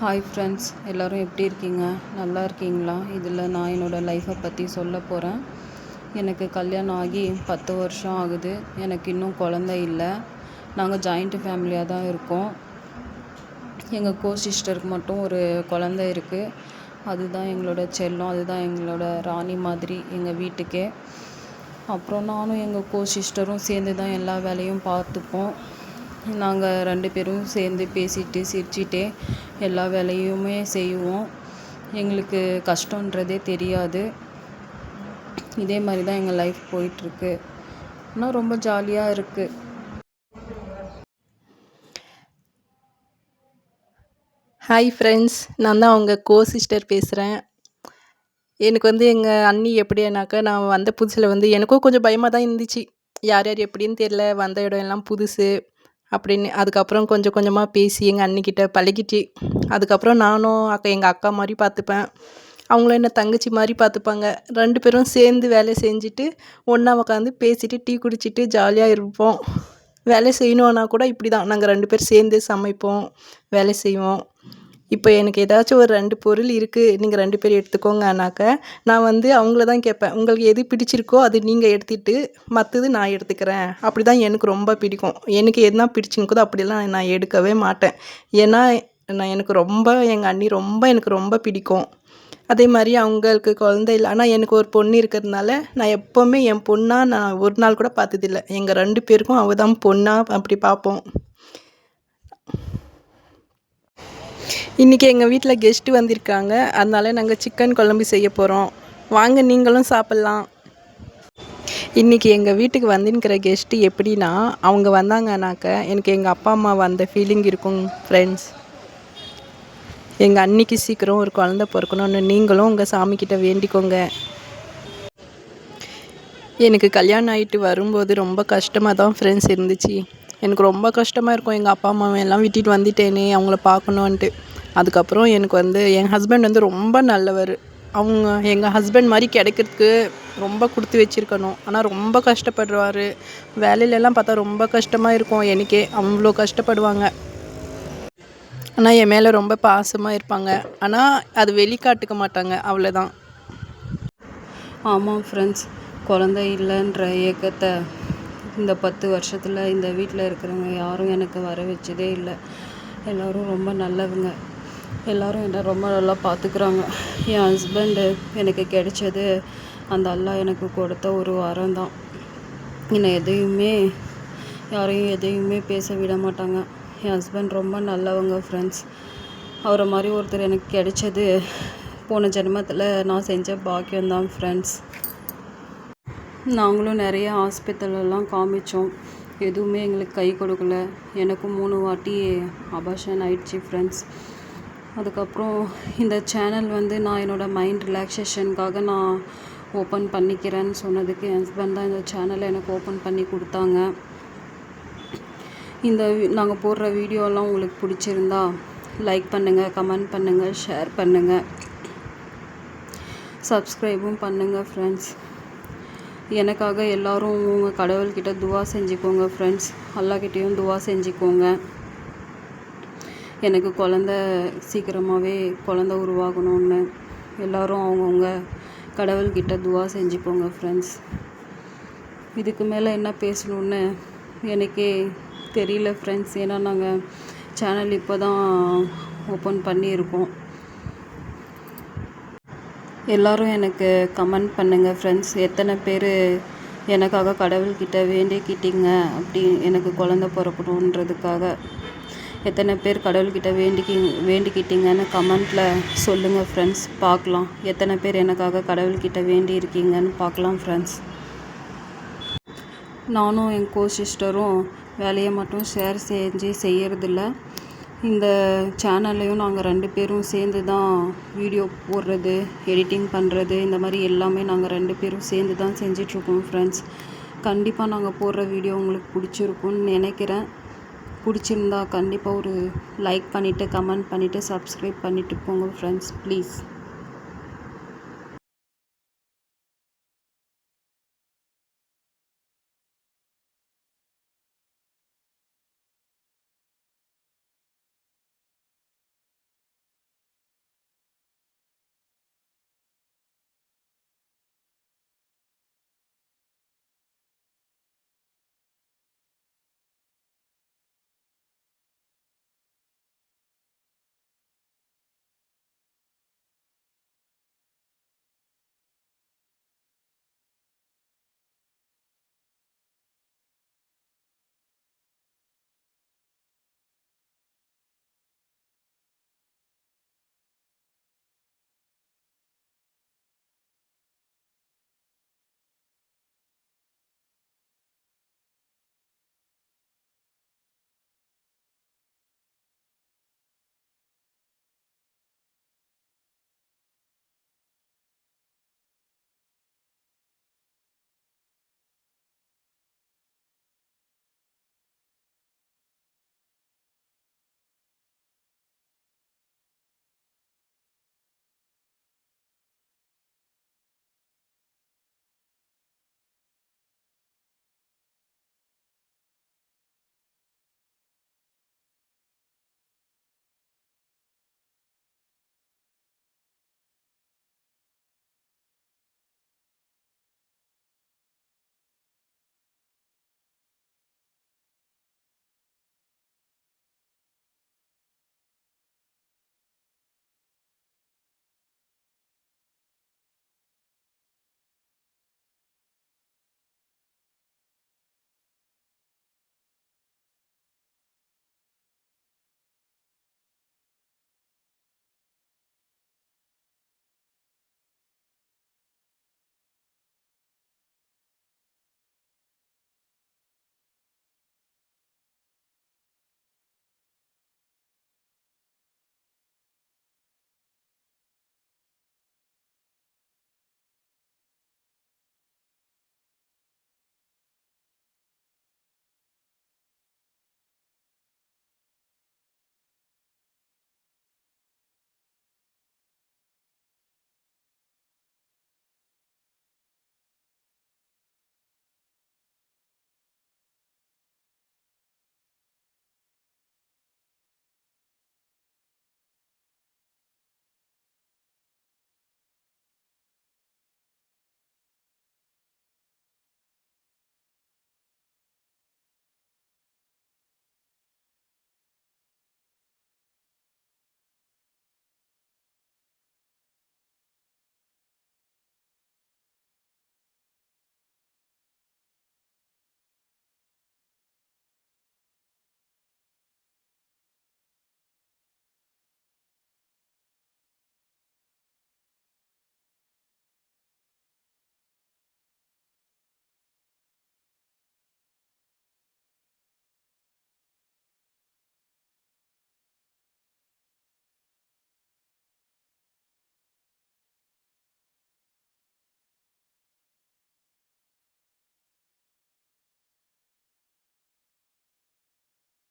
Hi friends, எல்லோரும் எப்படி இருக்கீங்க? நல்லா இருக்கீங்களா? இதில் நான் என்னோடய லைஃப்பை பற்றி சொல்ல போகிறேன். எனக்கு கல்யாணம் ஆகி 10 வருஷம் ஆகுது. எனக்கு இன்னும் குழந்தை இல்லை. நாங்கள் ஜாயிண்ட் ஃபேமிலியாக தான் இருக்கோம். எங்கள் சிஸ்டருக்கு மட்டும் ஒரு குழந்தை இருக்குது. அதுதான் எங்களோட செல்லம், அதுதான் எங்களோட ராணி மாதிரி எங்கள் வீட்டுக்கே. அப்புறம் நானும் எங்கள் சிஸ்டரும் சேர்ந்து தான் எல்லா வேலையும் பார்த்துப்போம். நாங்கள் 2 பேரும் சேர்ந்து பேசிட்டு சிரிச்சிட்டே எல்லா வேலையுமே செய்வோம். எங்களுக்கு கஷ்டன்றதே தெரியாது. இதே மாதிரி தான் எங்கள் லைஃப் போயிட்டுருக்கு. ஆனால் ரொம்ப ஜாலியாக இருக்குது. ஹாய் ஃப்ரெண்ட்ஸ், நான் தான் அவங்க சிஸ்டர் பேசுகிறேன். எனக்கு எங்கள் அண்ணி எப்படின்னாக்கா, நான் வந்த புதுசில் எனக்கும் கொஞ்சம் பயமாக தான் இருந்துச்சு. யார் யார் எப்படின்னு தெரில, வந்த இடம் எல்லாம் புதுசு அப்படின்னு. அதுக்கப்புறம் கொஞ்சம் கொஞ்சமாக பேசி எங்கள் அண்ணிக்கிட்ட பழகிட்டு, அதுக்கப்புறம் நானும் எங்கள் அக்கா மாதிரி பார்த்துப்பேன். அவங்களும் என்ன தங்கச்சி மாதிரி பார்த்துப்பாங்க. 2 பேரும் சேர்ந்து வேலை செஞ்சுட்டு ஒன்றா உட்காந்து பேசிட்டு டீ குடிச்சிட்டு ஜாலியாக இருப்போம். வேலை செய்யணுன்னா கூட இப்படி தான், நாங்கள் 2 பேர் சேர்ந்து சமைப்போம், வேலை செய்வோம். இப்போ எனக்கு ஏதாச்சும் ஒரு 2 பொருள் இருக்குது, நீங்கள் 2 பேர் எடுத்துக்கோங்கனாக்க, நான் அவங்கள தான் கேட்பேன். உங்களுக்கு எது பிடிச்சிருக்கோ அது நீங்கள் எடுத்துகிட்டு மற்றது நான் எடுத்துக்கிறேன். அப்படி தான் எனக்கு ரொம்ப பிடிக்கும். எனக்கு எதுனா பிடிச்சிருக்குதோ அப்படிலாம் நான் எடுக்கவே மாட்டேன். ஏன்னா எனக்கு ரொம்ப எங்கள் அண்ணி எனக்கு ரொம்ப பிடிக்கும். அதே மாதிரி அவங்களுக்கு குழந்தை இல்லை. ஆனால் எனக்கு ஒரு பொண்ணு இருக்கிறதுனால நான் எப்போவுமே என் பொண்ணாக நான் ஒரு நாள் கூட பார்த்ததில்ல. எங்கள் 2 பேருக்கும் அவள் தான் பொண்ணாக அப்படி பார்ப்போம். இன்றைக்கி எங்கள் வீட்டில் கெஸ்ட்டு வந்திருக்காங்க. அதனால் நாங்கள் சிக்கன் குழம்பு செய்ய போகிறோம். வாங்க, நீங்களும் சாப்பிட்லாம். இன்றைக்கி எங்கள் வீட்டுக்கு வந்துருக்கிற கெஸ்ட்டு எப்படின்னா, அவங்க வந்தாங்கனாக்க எனக்கு எங்கள் அப்பா அம்மா வந்த ஃபீலிங் இருக்கும் ஃப்ரெண்ட்ஸ். எங்கள் அன்னிக்கு சீக்கிரம் ஒரு குழந்தை பிறக்கணும்னு நீங்களும் உங்கள் சாமிக்கிட்ட வேண்டிக்கோங்க. எனக்கு கல்யாணம் ஆகிட்டு வரும்போது ரொம்ப கஷ்டமாக தான் ஃப்ரெண்ட்ஸ் இருந்துச்சு. எனக்கு ரொம்ப கஷ்டமாக இருக்கும், எங்கள் அப்பா அம்மாவை எல்லாம் விட்டுட்டு வந்துட்டேனே, அவங்கள பார்க்கணுன்ட்டு. அதுக்கப்புறம் எனக்கு என் ஹஸ்பண்ட் ரொம்ப நல்லவர். அவங்க எங்கள் ஹஸ்பண்ட் மாதிரி கிடைக்கிறதுக்கு ரொம்ப கொடுத்து வச்சுருக்கணும். ஆனால் ரொம்ப கஷ்டப்படுவார். வேலையிலலாம் பார்த்தா ரொம்ப கஷ்டமாக இருக்கும் எனக்கே. அவ்வளோ கஷ்டப்படுவாங்க. ஆனால் என் மேலே ரொம்ப பாசமாக இருப்பாங்க. ஆனால் அது வெளிக்காட்டுக்க மாட்டாங்க, அவ்வளோதான். ஆமாம் ஃப்ரெண்ட்ஸ், குழந்தை இல்லைன்ற ஏக்கத்தை இந்த 10 வருஷத்தில் இந்த வீட்டில் இருக்கிறவங்க யாரும் எனக்கு வர வச்சதே இல்லை. எல்லோரும் ரொம்ப நல்லவங்க. எல்லோரும் என்னை ரொம்ப நல்லா பார்த்துக்குறாங்க. என் ஹஸ்பண்டு எனக்கு கிடைச்சது அந்த அல்லாஹ் எனக்கு கொடுத்த ஒரு வரம் தான். என்னை யாரையும் எதையுமே பேச விட மாட்டாங்க. என் ஹஸ்பண்ட் ரொம்ப நல்லவங்க ஃப்ரெண்ட்ஸ். அவரை மாதிரி ஒருத்தர் எனக்கு கிடைச்சது போன ஜென்மத்தில் நான் செஞ்ச பாக்கியம்தான் ஃப்ரெண்ட்ஸ். நாங்களும் நிறைய ஹாஸ்பிட்டலெல்லாம் காமிச்சோம், எதுவுமே எங்களுக்கு கை கொடுக்கல. எனக்கும் 3 வாட்டி அபார்ஷன் ஆயிடுச்சு ஃப்ரெண்ட்ஸ். அதுக்கப்புறம் இந்த சேனல் நான் என்னோடய மைண்ட் ரிலாக்ஸேஷனுக்காக நான் ஓப்பன் பண்ணிக்கிறேன்னு சொன்னதுக்கு என் ஹஸ்பண்ட் தான் இந்த சேனலை எனக்கு ஓப்பன் பண்ணி கொடுத்தாங்க. நாங்கள் போடுற வீடியோலாம் உங்களுக்கு பிடிச்சிருந்தா லைக் பண்ணுங்கள், கமெண்ட் பண்ணுங்கள், ஷேர் பண்ணுங்கள், சப்ஸ்கிரைபும் பண்ணுங்கள் ஃப்ரெண்ட்ஸ். எனக்காக எல்லோரும் உங்கள் கடவுள்கிட்ட துவா செஞ்சுக்கோங்க ஃப்ரெண்ட்ஸ். அல்லாஹ்கிட்டேயும் துவா செஞ்சுக்கோங்க. எனக்கு சீக்கிரமாகவே குழந்த உருவாகணும்னு எல்லோரும் அவங்கவுங்க கடவுள்கிட்ட துவா செஞ்சுக்கோங்க ஃப்ரெண்ட்ஸ். இதுக்கு மேலே என்ன பேசணுன்னு எனக்கே தெரியல ஃப்ரெண்ட்ஸ். ஏன்னா நாங்கள் சேனல் இப்போ தான் ஓப்பன் பண்ணியிருக்கோம். எல்லோரும் எனக்கு கமெண்ட் பண்ணுங்கள் ஃப்ரெண்ட்ஸ். எத்தனை பேர் எனக்காக கடவுள்கிட்ட வேண்டிக்கிட்டீங்க, அப்படி எனக்கு குழந்த பிறக்கணுன்றதுக்காக எத்தனை பேர் கடவுள்கிட்ட வேண்டிக்கிட்டீங்கன்னு கமெண்ட்டில் சொல்லுங்கள் ஃப்ரெண்ட்ஸ். பார்க்கலாம் எத்தனை பேர் எனக்காக கடவுள்கிட்ட வேண்டியிருக்கீங்கன்னு பார்க்கலாம் ஃப்ரெண்ட்ஸ். நானும் என் சிஸ்டரும் வேலையை மட்டும் ஷேர் செஞ்சு செய்கிறதில்ல. இந்த சேனல்லையும் நாங்கள் 2 பேரும் சேர்ந்து தான் வீடியோ போடுறது, எடிட்டிங் பண்ணுறது, இந்த மாதிரி எல்லாமே நாங்கள் 2 பேரும் சேர்ந்து தான் செஞ்சிட்ருக்கோம் ஃப்ரெண்ட்ஸ். கண்டிப்பாக நாங்கள் போடுற வீடியோ உங்களுக்கு பிடிச்சிருக்குன்னு நினைக்கிறேன். பிடிச்சிருந்தா கண்டிப்பாக ஒரு லைக் பண்ணிவிட்டு, கமெண்ட் பண்ணிவிட்டு, சப்ஸ்கிரைப் பண்ணிவிட்டு போங்க ஃப்ரெண்ட்ஸ் ப்ளீஸ்.